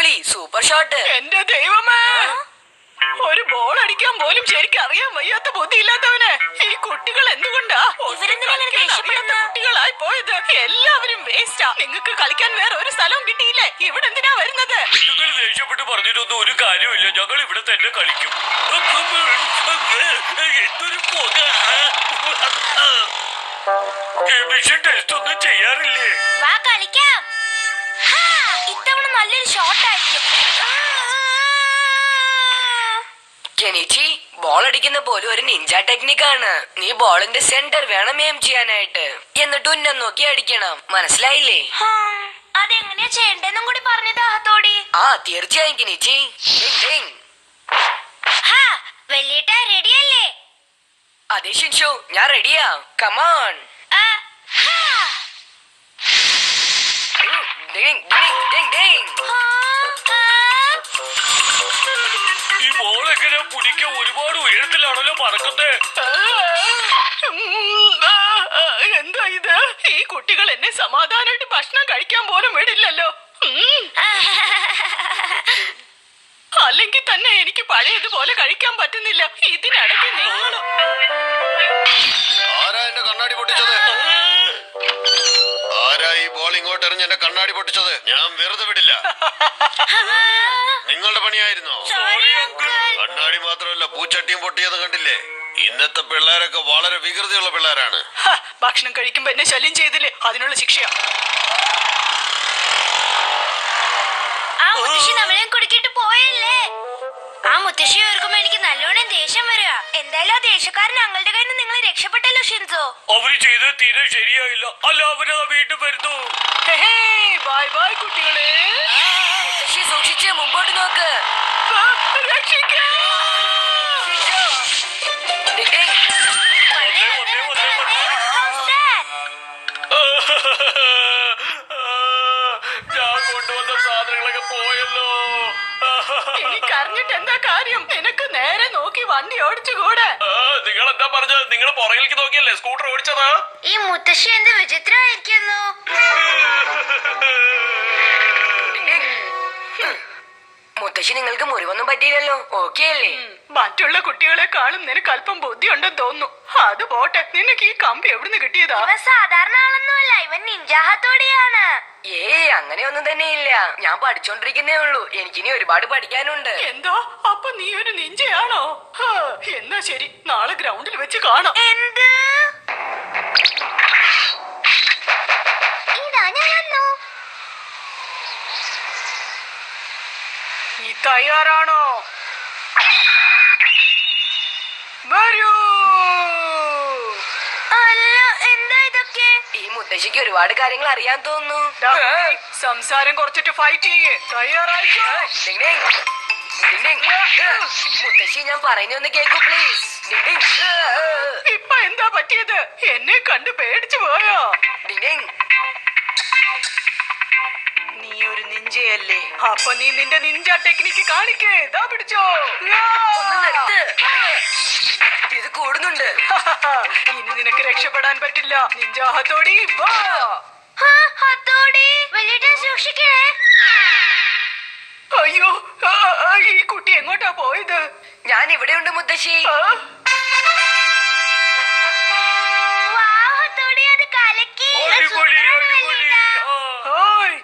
അടിപൊളി super shot. എന്റെ ദൈവമേ, ഒരു ബോൾ അടിക്കാൻ പോലും ശരിക്കും അറിയാൻ വയ്യാത്ത ബുദ്ധിയില്ലാത്തവന് ഈ കുട്ടികൾ എന്തുകൊണ്ടാ കുട്ടികളായി പോയത്? എല്ലാവരും വേസ്റ്റാ. നിങ്ങൾക്ക് കളിക്കാൻ വേറെ ഒരു സ്ഥലവും കിട്ടിയില്ലേ? ഇവിടെ എന്തിനാ വരുന്നത്? നിങ്ങൾ ദേഷ്യപ്പെട്ട് പറഞ്ഞിട്ടൊന്നും ഒരു കാര്യമില്ല. ഞങ്ങൾ ഇവിടെ തന്നെ കളിക്കും. എന്തൊരു പുക! എമിഷൻ ടെസ്റ്റ് ഒന്നും ചെയ്യാറില്ലേ? വാ കളിക്കാം. ഇത്തവണ നല്ലൊരു ഷോട്ടായിരിക്കും. കെനിച്ചി, ബോൾ അടിക്കുന്ന പോലും ഒരു നിഞ്ച ടെക്നിക്കാണ്. നീ ബോളിന്റെ സെന്റർ വേണം എയിം ചെയ്യാനായിട്ട്. എന്നിട്ട് ഉന്നം നോക്കി അടിക്കണം. മനസ്സിലായില്ലേ? അതെങ്ങനെയാ ചെയ്യണ്ടെന്നും കൂടി പറഞ്ഞതാ ഹത്തോടി. തീർച്ചയായും കെനിച്ചി. വെള്ളിയേട്ട റെഡിയല്ലേ? അതെ ഷിൻഷു, ഞാൻ റെഡിയാ. കമോൺ. ഈ ബോൾ എങ്ങനെ പിടിക്കാൻ ഒരുപാട് ഉയരത്തിലാണല്ലോ പറക്കുന്നത്. എന്താ ഇത്? ഈ കുട്ടികൾ എന്നെ സമാധാനമായിട്ട് ഭക്ഷണം കഴിക്കാൻ പോലും വിടില്ലല്ലോ. അല്ലെങ്കിൽ തന്നെ എനിക്ക് പഴയതുപോലെ കഴിക്കാൻ പറ്റുന്നില്ല. ഇതിനിടയ്ക്ക് നിങ്ങളും. ആരാ എന്റെ കണ്ണാടി പൊട്ടിച്ചത്? ആരാ ഈ ബോൾ ഇങ്ങോട്ട് എറിഞ്ഞ് എന്റെ കണ്ണാടി പൊട്ടിച്ചത്? ഞാൻ വെറുതെ വിടില്ല. നിങ്ങളുടെ പണിയായിരുന്നോ? കണ്ണാടി മാത്രമല്ല, പൂച്ചട്ടിയും പൊട്ടിയത് കണ്ടില്ലേ? ഇന്നത്തെ പിള്ളേരൊക്കെ വളരെ വികൃതിയുള്ള പിള്ളേരാണ്. ഭക്ഷണം കഴിക്കുമ്പോ എന്നെ ശല്യം ചെയ്തില്ലേ, അതിനുള്ള ശിക്ഷയാ. ആ മുത്തശ്ശി നമ്മളെ കുടുക്കിട്ട് പോയല്ലേ? ആ മുത്തശ്ശി ഓർക്കുമ്പോ എനിക്ക് നല്ലോണം ദേഷ്യം വരിക. എന്തായാലും ആ ദേഷ്യക്കാരൻ ഞങ്ങളുടെ കയ്യിൽ നിന്ന് നിങ്ങൾ രക്ഷപ്പെട്ടല്ലോ ഷിൻസോ. അവര് ചെയ്തത് തീരെ ശരിയായില്ല. അല്ല, അവര് വീണ്ടും വരുന്നു. ബൈ ബൈ കുട്ടികളെ. മുത്തശ്ശി സൂക്ഷിച്ച് മുമ്പോട്ട് നോക്ക്. ഞാൻ കൊണ്ടുവന്ന സാധനങ്ങളൊക്കെ പോയല്ലോ. എനിക്കറിഞ്ഞിട്ട് എന്താ കാര്യം? നിനക്ക് നേരെ നോക്കി വണ്ടി ഓടിച്ചുകൂടെ? നിങ്ങൾ എന്താ പറഞ്ഞത്? നിങ്ങൾ പുറകിലേക്ക് നോക്കിയല്ലേ സ്കൂട്ടർ ഓടിച്ചത്? ഈ മുത്തശ്ശി എന്ത് വിചിത്രമായിരിക്കുന്നു. മുത്തശ്ശി, നിങ്ങൾക്ക് മുറിവൊന്നും പറ്റിയില്ലല്ലോ? ഓക്കെ അല്ലേ? മറ്റുള്ള കുട്ടികളെക്കാളും നിനക്ക് അല്പം ബുദ്ധിയുണ്ടെന്ന് തോന്നുന്നു. അത് പോട്ടെ, നിനക്ക് ഈ കമ്പി എവിടുന്ന് കിട്ടിയതാ? ഇവൻ സാധാരണ ആളൊന്നുമല്ല, ഇവൻ നിഞ്ചാ ഹത്തോടിയാണ്. അങ്ങനെയൊന്നും തന്നെ ഇല്ല. ഞാൻ പഠിച്ചോണ്ടിരിക്കുന്നേ ഉള്ളൂ. എനിക്കിനി ഒരുപാട് പഠിക്കാനുണ്ട്. എന്തോ? അപ്പൊ നീ ഒരു നിഞ്ചയാണോ? എന്നാ ശരി, നാളെ ഗ്രൗണ്ടിൽ വെച്ച് കാണാം. എന്ത്? ഇതാ ഞാൻ വന്നു. നീ തയ്യാറാണോ? വരൂ. അല്ല, എന്താ ഇതൊക്കെ? ഈ മുത്തശ്ശിക്ക് ഒരുപാട് കാര്യങ്ങൾ അറിയാൻ തോന്നുന്നു. സംസാരം കുറച്ചിട്ട് ഫൈറ്റ് ചെയ്യേ. തയ്യാറായിക്കോ? മുത്തശ്ശി, ഞാൻ പറയുന്നൊന്ന് കേക്കൂ പ്ലീസ്. ഇപ്പൊ എന്താ പറ്റിയത്? എന്നെ കണ്ട് പേടിച്ചു പോയോ? നീ ഒരു നിഞ്ചയല്ലേ? അപ്പൊ നീ നിന്റെ നിഞ്ച ടെക്നിക്ക് കാണിക്കേ. ഇതാ പിടിച്ചോ. ഒന്ന് നിർത്ത്. ഇത് കൂടുന്നുണ്ട്. ഇനി നിനക്ക് രക്ഷപ്പെടാൻ പറ്റില്ല. നിഞ്ച ഹത്തോടി വാ. ഹത്തോടി, വെള്ളിയേട്ട സൂക്ഷിക്കണേ. അയ്യോ, ഈ കുട്ടി എങ്ങോട്ടാ പോയത്? ഞാൻ ഇവിടെ ഉണ്ട് മുത്തശ്ശി.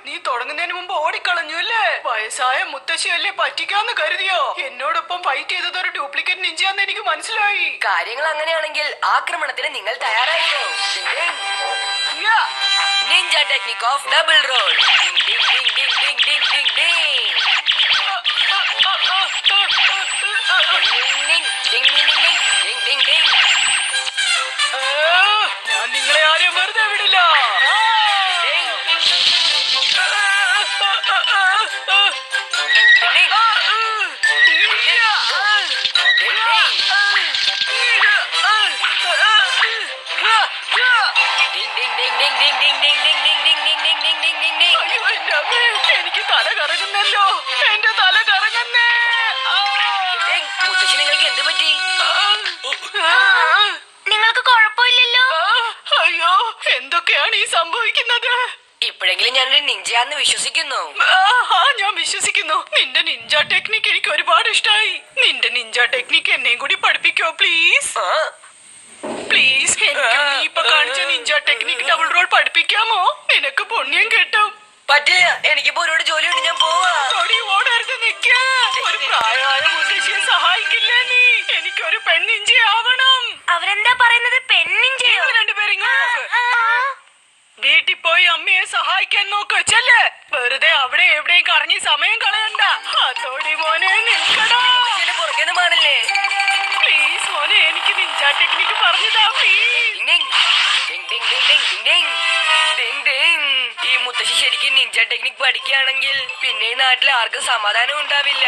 നീ തുടങ്ങുന്നതിന് മുമ്പ് ഓടിക്കളഞ്ഞു അല്ലേ? വയസ്സായ മുത്തശ്ശിയല്ലേ പറ്റിക്കാന്ന് കരുതിയോ? എന്നോടൊപ്പം ഫൈറ്റ് ചെയ്തത് ഒരു ഡ്യൂപ്ലിക്കേറ്റ് നിഞ്ചയാന്ന് എനിക്ക് മനസ്സിലായി. കാര്യങ്ങൾ അങ്ങനെയാണെങ്കിൽ ആക്രമണത്തിന് നിങ്ങൾ തയ്യാറായിക്കോ. Ninja technique of double role. ഞാൻ നിങ്ങളെ ആരെയും വെറുതെ വിടില്ല. എനിക്ക് തല കറങ്ങുന്നല്ലോ. എന്റെ തല കറങ്ങുന്നേ. മുത്തശ്ശി, നിങ്ങൾക്ക് എന്ത് പറ്റി? നിങ്ങൾക്ക് കുഴപ്പമില്ലല്ലോ? അയ്യോ, എന്തൊക്കെയാണ് ഈ സംഭവിക്കുന്നത്? ഇപ്പോഴെങ്കിലും ഇല്ലെങ്കിലും ഞാനൊരു നിഞ്ചയാന്ന് വിശ്വസിക്കുന്നു. ഞാൻ വിശ്വസിക്കുന്നു. നിന്റെ നിഞ്ച ടെക്നിക്ക് എനിക്ക് ഒരുപാട് ഇഷ്ടമായി. നിന്റെ നിഞ്ച ടെക്നിക്ക് എന്നെയും കൂടി പഠിപ്പിക്കോ പ്ലീസ്. പ്ലീസ് എനിക്ക് നീ ഇപ്പൊ കാണിച്ച നിഞ്ച ടെക്നിക്ക് ഡബിൾ റോൾ പഠിപ്പിക്കാമോ? നിനക്ക് പുണ്യം കിട്ടും. പറ്റില്ല, എനിക്കിപ്പോ ഒരുപാട് ജോലിയുണ്ട്, ഞാൻ പോവാ. തൊടി ഓടരുത്, നിക്ക. ഒരു പ്രായമായ മുത്തശ്ശിയെ സഹായിക്കില്ലേ നീ? എനിക്കൊരു പെണ്ണിഞ്ചി ആവണം. അവരെന്താ പറയുന്നത്? പെണ്ണിഞ്ചയോ? നിങ്ങൾ രണ്ടുപേരും ഇങ്ങോട്ട് നോക്ക്. വീട്ടിൽ പോയി അമ്മയെ സഹായിക്കാൻ നോക്ക്. ചെല്ല്. വെറുതെ അവിടെ എവിടെയും കറങ്ങി സമയം കളയണ്ട. അതോടി മോനെ നിൽക്കടാ. ഇതിന്റെ പുറകെന്ന് മാറില്ലേ? പ്ലീസ് മോനെ, എനിക്ക് നിഞ്ച ടെക്നിക്ക് പറഞ്ഞതാ please. Ding Ding Ding Ding Ding Ding Ding Ding Ding. ഈ മുത്തശ്ശി ശരിക്കും നിഞ്ച ടെക്നിക് പഠിക്കുകയാണെങ്കിൽ പിന്നെ ഈ നാട്ടിൽ ആർക്കും സമാധാനം ഉണ്ടാവില്ല.